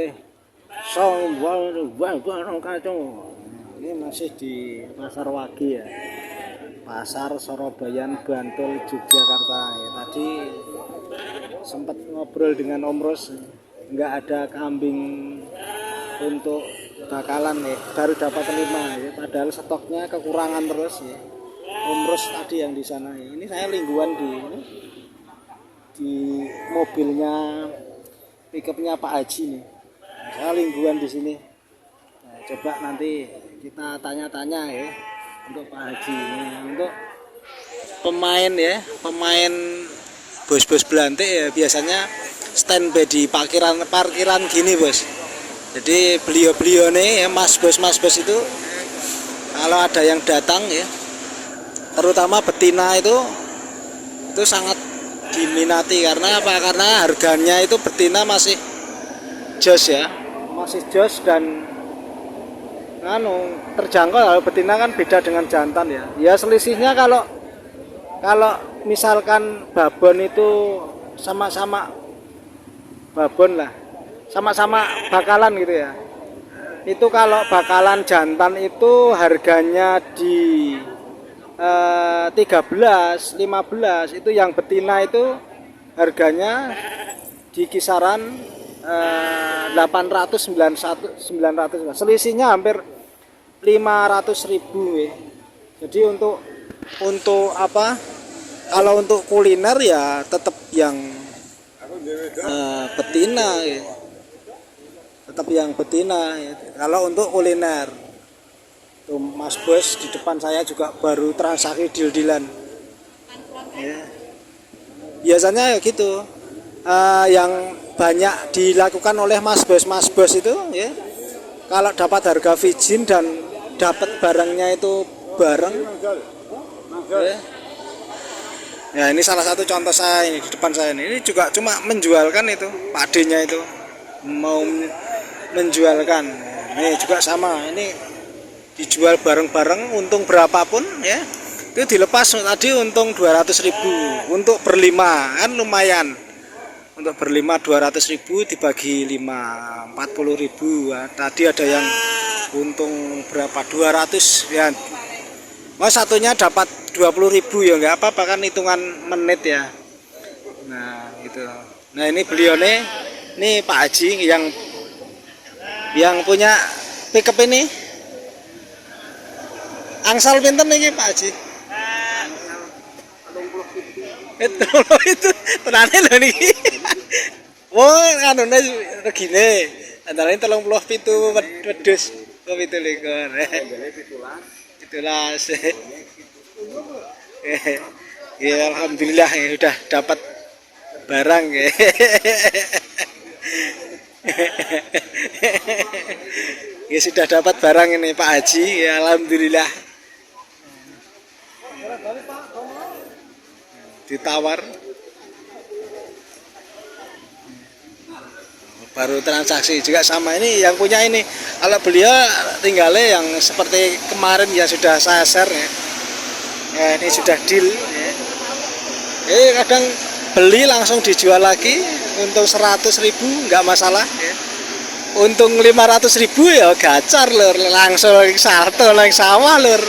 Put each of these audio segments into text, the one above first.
Oke, song kacung. Ini masih di Pasar Wagi ya, Pasar Sorobayan, Bantul, Yogyakarta ya. Tadi sempat ngobrol dengan Om Ros, nggak ada kambing untuk bakalan ya, baru dapat 5 ya, padahal stoknya kekurangan terus ya. Om Ros tadi yang di sana ya. Ini saya lingguan di mobilnya pickupnya Pak Haji nih. Saya lingguan di sini. Nah, coba nanti kita tanya-tanya ya untuk Pak Haji ini, untuk pemain ya, pemain bos-bos Belantik ya, biasanya standby di parkiran gini bos. Jadi beliau nih ya, mas bos itu kalau ada yang datang ya, terutama betina itu sangat diminati. Karena apa? Karena harganya itu betina masih jos ya, masih jos dan terjangkau. Kalau betina kan beda dengan jantan ya. Ya selisihnya kalau misalkan babon itu sama-sama babon lah, sama-sama bakalan gitu ya. Itu kalau bakalan jantan itu harganya di 13, 15, itu yang betina itu harganya di kisaran 800, 900, selisihnya hampir 500.000 ya. Jadi untuk apa, kalau untuk kuliner ya tetap yang betina ya. Tetap yang betina ya. Kalau untuk kuliner tuh, Mas Bos di depan saya juga baru transaksi deal-dealan ya. Biasanya ya gitu, yang banyak dilakukan oleh Mas Bos itu ya, kalau dapat harga virgin dan dapat barangnya itu bareng ya. Ya ini salah satu contoh saya ini di depan saya ini juga cuma menjualkan itu, Pak D-nya itu mau menjualkan. Ini juga sama, ini dijual bareng-bareng, untung berapapun ya, itu dilepas tadi untung 200.000 untuk berlima, kan lumayan. Untuk berlima 200.000 dibagi 5, 40.000 ya. Tadi ada yang untung berapa, 200 ya. Mas satunya dapat 20.000 ya, nggak apa-apa kan, hitungan menit ya. Nah itu. Nah ini beliau nih Pak Haji yang punya pickup ini. Angsal pinten nih Pak Haji? Itu tenane lho niki. Wah, anune regine antara 37 wedhus, 17. 17. Ya alhamdulillah ya, sudah dapat barang ya. Ya sudah dapat barang ini Pak Haji ya, alhamdulillah. Ditawar baru transaksi juga sama ini yang punya ini. Kalau beliau tinggalnya yang seperti kemarin yang sudah saya share ya, ya ini sudah deal ya. Kadang beli langsung dijual lagi untung 100.000 nggak masalah ya. Untung 500.000 ya gacor lur, langsung lagi salto lagi sawah lur.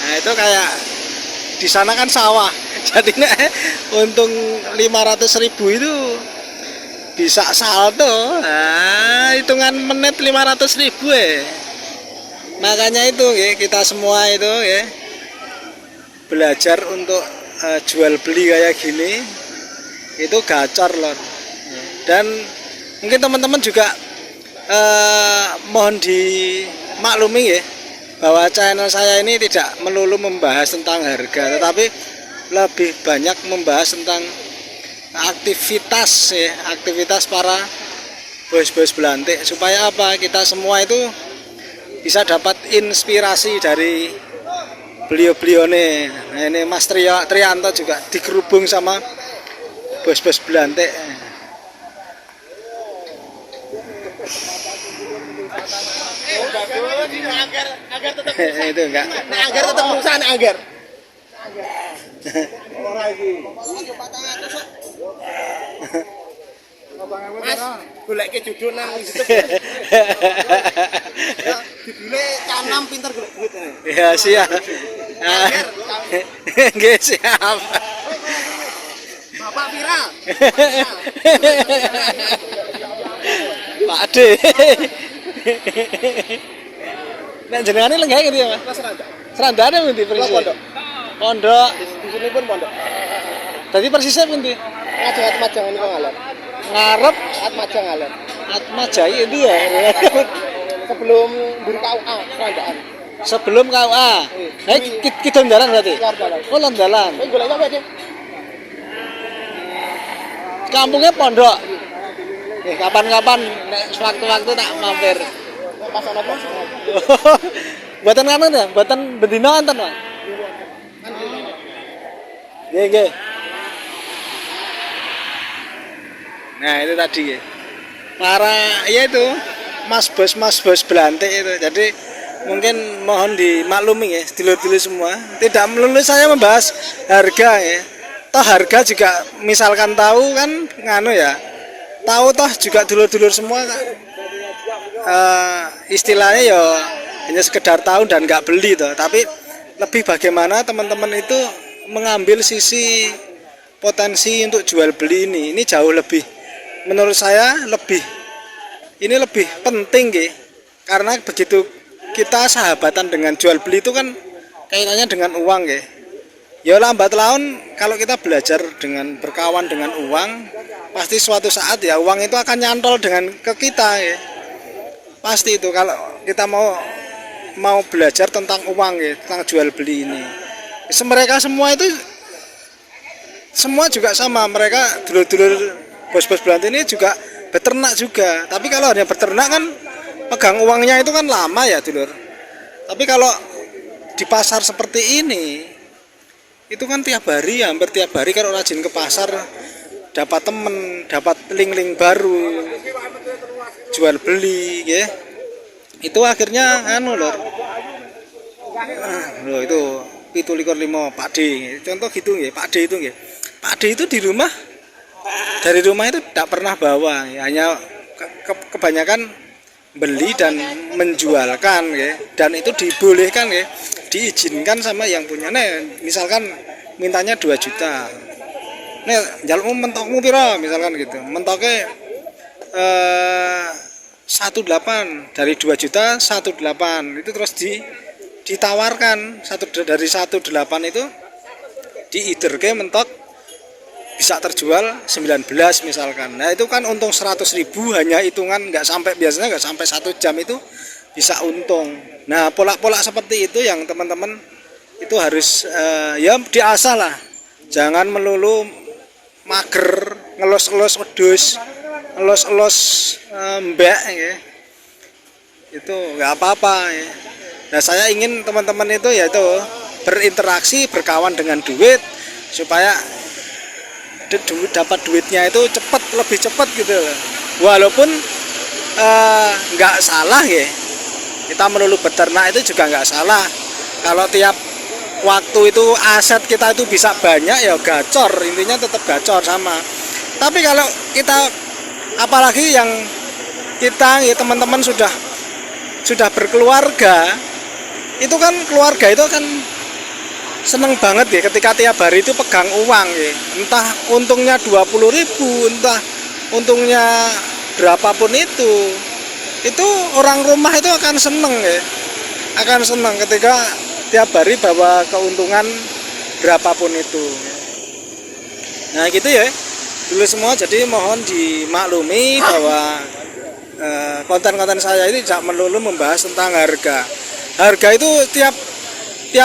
Nah itu kayak di sana kan sawah, jadi untung 500.000 itu bisa salto. Nah, hitungan menit 500.000 ya. Makanya itu ya, kita semua itu ya belajar untuk jual beli kayak gini itu gacor loh. Dan mungkin teman-teman juga mohon dimaklumi ya, bahwa channel saya ini tidak melulu membahas tentang harga, tetapi lebih banyak membahas tentang aktivitas ya, aktivitas para bos-bos Belantik, supaya apa, kita semua itu bisa dapat inspirasi dari beliau-beliau nih. Nah, ini Mas Trianto juga dikerubung sama bos-bos Belantik. Agar tetap itu enggak. Agar tetap perusahaan agar. Mas golek ke judul nang YouTube. Ya, judulnya Canam pinter golek duit ini. Ya siap. Nggih siap. Bapak viral. Pak Ade. Nek jenengane lenggah ngendi ya, Mas? Mas Randa. Serandane pundi persis? Pondok. Pondok. Di sini pun pondok. Dadi persisnya pundi? Ngajeng Atmajang ini ngalir. Ngarep Atmajang ngalir. Atma Jaya itu ya. Sebelum buru KUA Serandaan. Sebelum KUA. Kita dalan berarti. Luar jalan. Oh, londalan. Kowe golek apa sih? Kampungnya Pondok. Kapan-kapan nek sewaktu-waktu tak mampir. Pas ana Mas. Buatan kamu ya? Buatan bedino enten, Pak. Nggih. Nah, itu tadi ya. Para ya itu mas bos belantik itu. Jadi mungkin mohon dimaklumi ya, dulur-dulur semua. Tidak melulu saya membahas harga ya. Toh harga juga misalkan tahu kan nganu ya. Tahu toh juga dulur-dulur semua istilahnya ya hanya sekedar tahu dan nggak beli toh. Tapi lebih bagaimana teman-teman itu mengambil sisi potensi untuk jual beli ini jauh lebih, menurut saya ini lebih penting ya, karena begitu kita sahabatan dengan jual beli itu kan kaitannya dengan uang ya. Ya lambat laun kalau kita belajar dengan berkawan dengan uang, pasti suatu saat ya uang itu akan nyantol dengan ke kita ya. Pasti itu kalau kita mau belajar tentang uang ya, tentang jual beli ini. Mereka semua itu semua juga sama, mereka dulur-dulur bos-bos belantik ini juga beternak juga. Tapi kalau hanya beternak kan pegang uangnya itu kan lama ya dulur. Tapi kalau di pasar seperti ini itu kan tiap hari, hampir tiap hari kalau rajin ke pasar dapat temen, dapat link-link baru, jual beli ya. Itu akhirnya anu lho itu 7,5 Pak D. Contoh gitu nggih, Pak D itu nggih. Pak D itu di rumah, dari rumah itu tidak pernah bawa, ya, hanya kebanyakan beli dan menjualkan ya. Dan itu dibolehkan ya, diizinkan sama yang punya. Nah, misalkan mintanya 2 juta. Nih, jalukmu mentokmu pira misalkan gitu. Mentoknya 1,8 dari 2 juta 1,8 itu terus ditawarkan dari 1,8 itu diiderke mentok bisa terjual 19 misalkan. Nah itu kan untung 100.000, hanya hitungan biasanya nggak sampai 1 jam itu bisa untung. Nah pola-pola seperti itu yang teman-teman itu harus ya diasah lah, jangan melulu mager, ngelos-ngelos wedhus, ngelos-ngelos mbak ya. Itu nggak apa-apa ya. Nah saya ingin teman-teman itu yaitu berinteraksi, berkawan dengan duit supaya dapat duitnya itu lebih cepat gitu. Walaupun nggak salah ya, kita melulu beternak itu juga nggak salah. Kalau tiap waktu itu aset kita itu bisa banyak ya gacor, intinya tetap gacor sama. Tapi kalau kita apalagi yang kita ya teman-teman sudah berkeluarga, itu kan keluarga itu kan seneng banget ya ketika tiap hari itu pegang uang ya. Entah untungnya 20.000, entah untungnya berapapun itu orang rumah itu akan seneng ya, akan seneng ketika tiap hari bawa keuntungan berapapun itu. Nah gitu ya dulu semua. Jadi mohon dimaklumi bahwa konten-konten saya ini tidak melulu membahas tentang harga itu tiap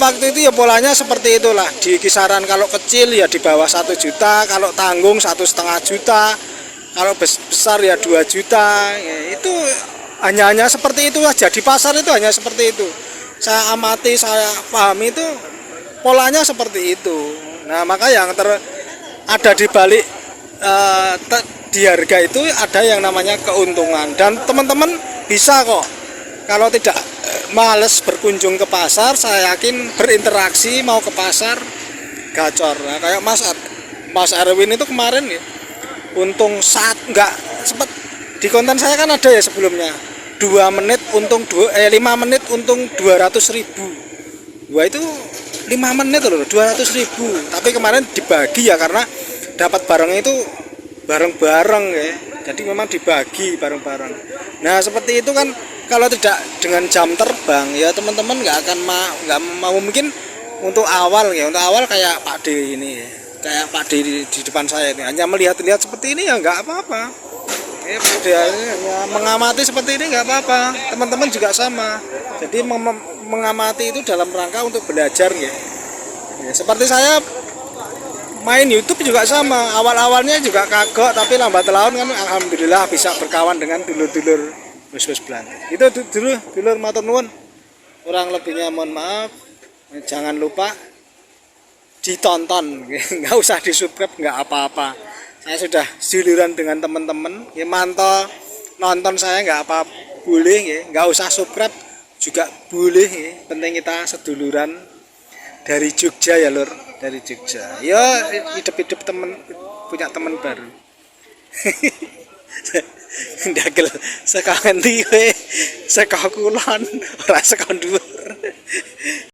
waktu itu ya polanya seperti itulah, di kisaran kalau kecil ya di bawah 1 juta, kalau tanggung 1,5 juta, kalau besar ya 2 juta ya, itu hanya seperti itu aja di pasar, itu hanya seperti itu. Saya amati, saya pahami itu polanya seperti itu. Nah maka yang ada di balik di harga itu ada yang namanya keuntungan, dan teman-teman bisa kok kalau tidak males berkunjung ke pasar, saya yakin berinteraksi mau ke pasar gacor. Nah, kayak Mas Erwin itu kemarin ya untung nggak sempat di konten saya kan ada ya sebelumnya 5 menit untung 200.000. Wah itu 5 menit loh 200.000, tapi kemarin dibagi ya karena dapat barangnya itu bareng-bareng ya, jadi memang dibagi bareng-bareng. Nah seperti itu kan, kalau tidak dengan jam terbang ya teman-teman nggak mau mungkin untuk awal kayak Pak D ini ya. Kayak Pak D di depan saya ini hanya melihat-lihat seperti ini ya nggak apa-apa ya, Pak D hanya mengamati seperti ini nggak apa-apa, teman-teman juga sama. Jadi mengamati itu dalam rangka untuk belajar ya. Ya seperti saya main YouTube juga sama, awal-awalnya juga kagok, tapi lambat laun kan alhamdulillah bisa berkawan dengan dulur-dulur wis-wis Belanda. Itu dulur matur nuwun. Kurang lebihnya mohon maaf. Jangan lupa ditonton, nggak usah di-subscribe, nggak apa-apa. Saya sudah seduluran dengan teman-teman, ya mantau nonton saya nggak apa boleh ya, nggak usah subscribe juga boleh ya. Penting kita seduluran dari Jogja ya lur, dari Jogja. Ya hidup punya teman baru. Ndagel saka endi kowe? Saka kulon, ora saka dhuwur.